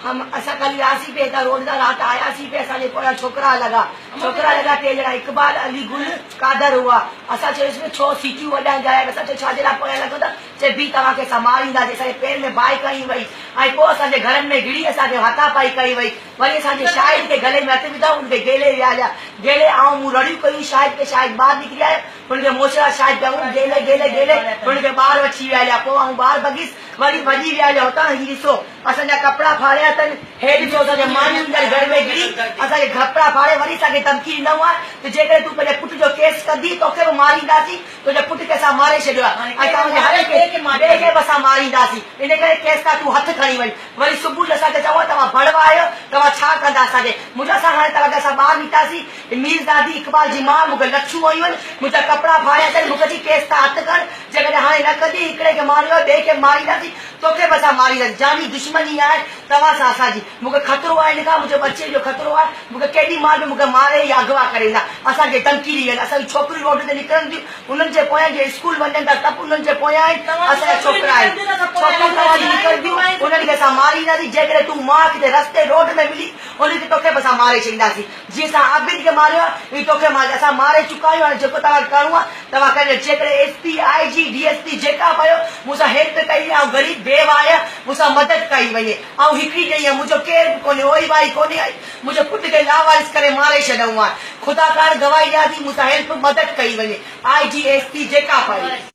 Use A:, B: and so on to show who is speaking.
A: हम असां कल वियासीं पे त रोड तां राति आयासीं पे असांजे पोयां छोकिरा लॻा टे ॼणा इकबाल अली गुल कादर हुआ असां चयोसीं में 6 सीटियूं वॼाइण जा असां चयो छाजे लाइ पोयां लॻो त चए बि तव्हांखे असां मारींदासीं असांजे पेर में बाहि कई वई ऐं पोइ असांजे घरनि में गिड़ी असांखे हथापाई कई वई वरी असांजे शाहिद खे गले में हथ विधा उनखे गेले विया गेले ऐं मूं रड़ियूं कयूं शाहिद खे शाहिद ॿाहिरि निकिरी आयो हुनखे मोशरा शाहिद पिया गेले गेले गेले हुनखे ॿाहिरि अची विया पोइ ऐं ॿाहिरि भॻीस वरी भॼी विया हुतां ही ॾिसो असांजा कपिड़ा फाड़िया अथनि हेठि जो असांजे मानियुनि जे घर में गिरी असांखे कपिड़ा फाड़े वरी असांखे धमकी ॾिनऊं आहे त जेकॾहिं तूं पंहिंजे पुट जो केस कंदी तोखे बि मारींदासीं तुंहिंजे पुट खे असां मारे छॾियो आहे ऐं तव्हांजे हर ॿिए खे बि असां मारींदासीं इन करे केस खां तूं हथु खणी वञ वरी सुबुह जो असांखे चओ तव्हां भड़वा आहियो तव्हां छा कंदा असांखे मुंहिंजा सां हाणे तव्हांखे असां ॿाहिरि निकितासीं मीर दादी इकबाल जी माउ मूंखे लच्छूं आयूं आहिनि मुंहिंजा कपिड़ा फाड़िया अथनि मूंखे चई केस तां हथु कर जेकॾहिं हाणे न कंदी हिकिड़े खे मारियो ॿिए खे मारींदासीं तोखे बि असां मारींदासीं जानी दुश्मनी आहे तव्हां सां असांजी मूंखे ख़तरो आहे हिन खां मुंहिंजे बचे जो ख़तरो आहे मूंखे केॾी महिल बि मूंखे मारे या अगवा करे ईंदा असांखे धमकी ॾी असांजी छोकिरियूं रोड ते निकिरनि थियूं उन्हनि जे पोयां जे स्कूल वञनि था सभु उन्हनि जे पोयां आहिनि असांजा छोकिरा आहिनि छोकिरियूं तव्हांजी निकिरंदियूं उन्हनि खे असां मारींदासीं जेकॾहिं तूं माउ किथे रस्ते रोड में मिली उनखे तोखे बि असां मारे छॾींदासीं जीअं असां आबिद खे मारियो आहे हीअ तोखे मारे असां मारे चुका आहियूं हाणे जेको तव्हां करिणो आहे तव्हां करियो जेकॾहिं एसपी आईजी डीएसपी जेका पियो मूंसां हेल्प कई ऐं ग़रीब बेव आहे मूंसां मदद कई वञे ऐं हिकिड़ी ॾेई मुंहिंजो केरु बि कोन्हे ओई भाई कोन्हे आई मुंहिंजे पुट खे लावारिस करे मारे छॾियऊं आहे ख़ुदा कार गवाही ॾियां थी मूंसां हेल्प मदद कई वञे आईजी एसपी जेका पई